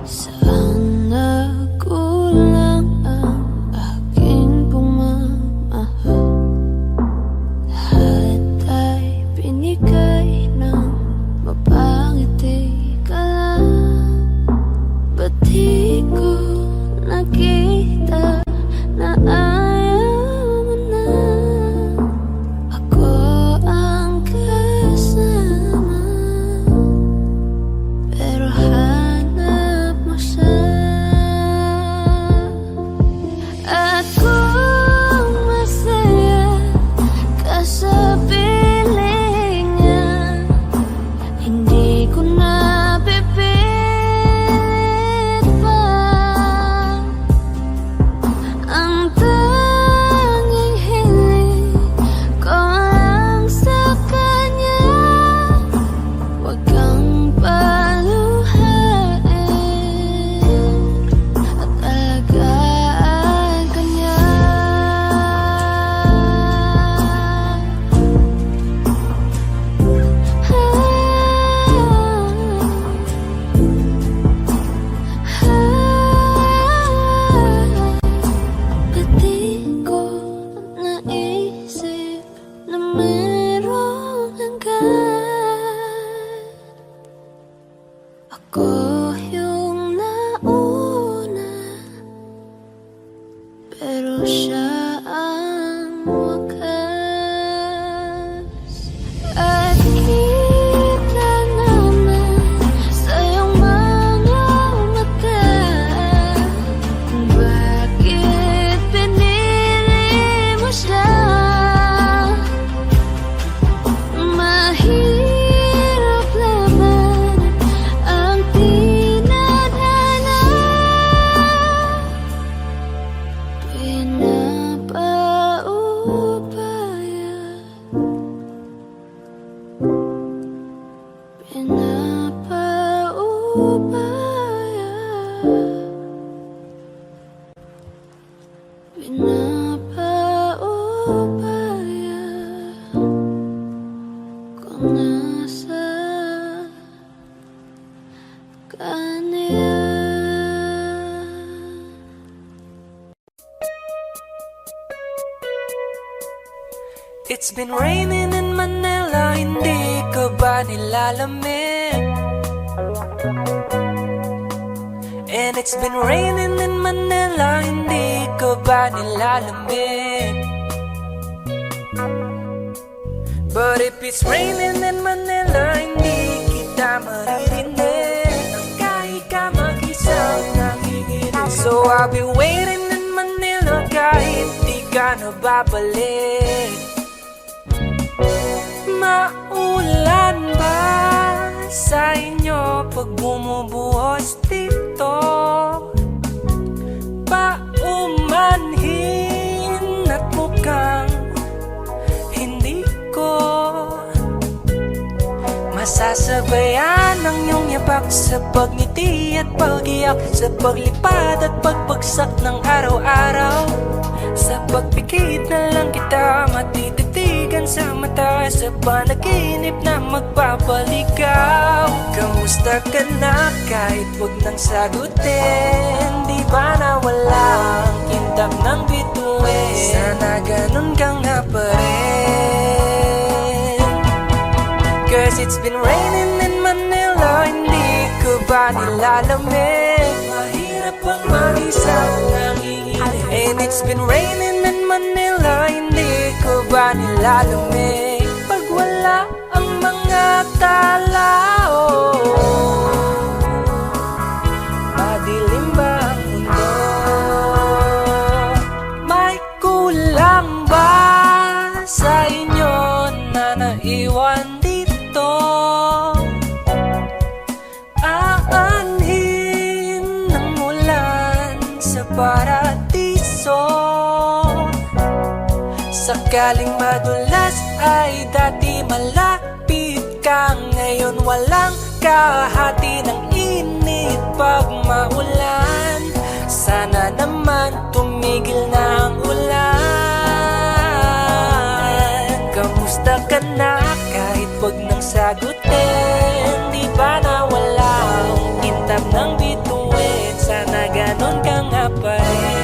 Saan nagkulang ang aking pagmamahal? Lahat ay binigay ng mapangiti ka lang. Ba't di ko nakita na ayaw mo na ako ang kasama, pero hanap mo siya? At kung masaya ka sa piling niya, hindi ko na pipilit pa. Ang tanging hiling ko lang sa kanya, wag kang paluhain at alagaan ka niya. Ba't di ko naisip na merong hanggan? Ako yung nauna, pero siya ang wakas. At kita naman sa iyong mga mata, bakit pinili mo siya? Mahirap labanan ang tinadhana, pinapaubaya, pinapaubaya, pinapaubaya kung nasa kanya. It's been raining in Manila, hindi ka ba nilalamig? And it's been raining in Manila, hindi ka ba nilalamig? But if it's raining in Manila, hindi kita maririnig. Kahit ka mag-isa, So I'll be waiting in Manila kahit di ka na babalik. Maulan ba sa inyo pag bumubuhos dito? Paumanhin at mukhang hindi ko masasabayan ang iyong yapak sa pagngiti at pag-iyak, sa paglipad at pagbagsak ng araw-araw. Sa pagpikit na lang kita matititigan sa mata, sa panaginip na magpapaligaw. Kamusta ka na kahit wag nang sagutin? Di ba na walang kintab ng bituin? Sana ganun ka nga pa rin. Cause it's been raining in Manila, hindi ko ba nilalamig? Mahirap bang mag-isang nanginginig? And it's been raining in Manila, hindi ko ba nilalamig? Pag wala ang mga tao, madilim ba ang mundo? May kulang ba sa inyo na naiwan dito? Aanhin ng ulan sa paradiso. Sakaling madulas ay dati malapit ka, ngayon walang kahati ng init pag maulan. Sana naman tumigil na ang ulan. Kamusta ka na kahit wag nang sagutin? Di ba na walang kintab ng bituin? Sana ganon ka nga pa rin.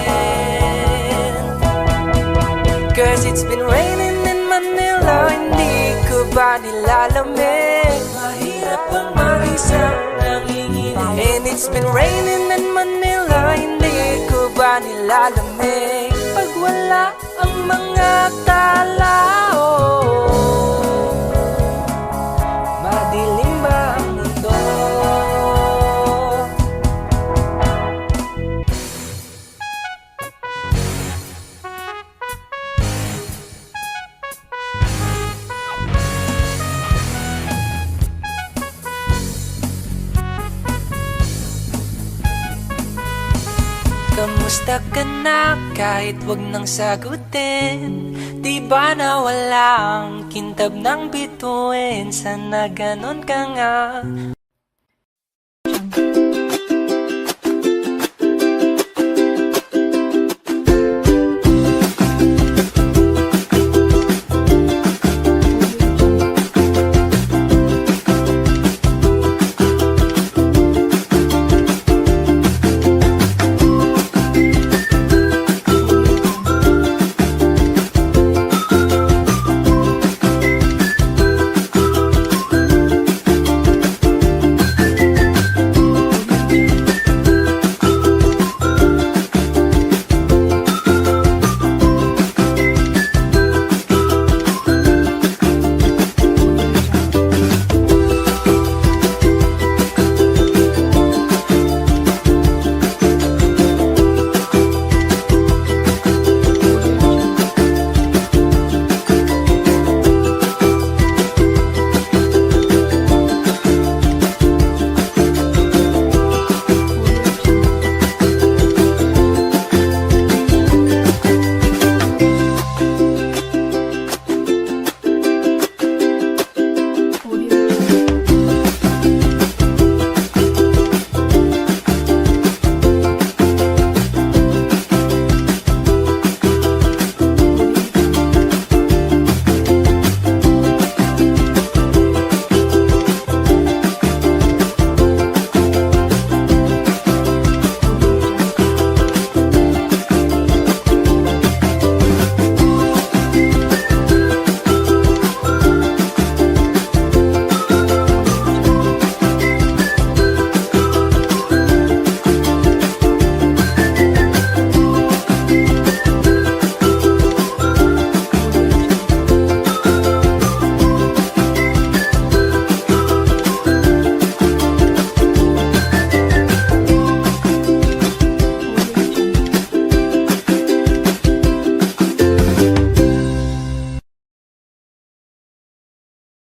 Cause it's been raining in Manila, hindi ko ba nilalamig? Mahirap bang mag-isang nanginginig? And it's been raining in Manila, hindi ko ba nilalamig? Pag wala ang mga tao, madilim ba ang mundo? Kamusta ka na kahit wag nang sagutin? Di ba na walang kintab ng bituin? Sana ganon ka nga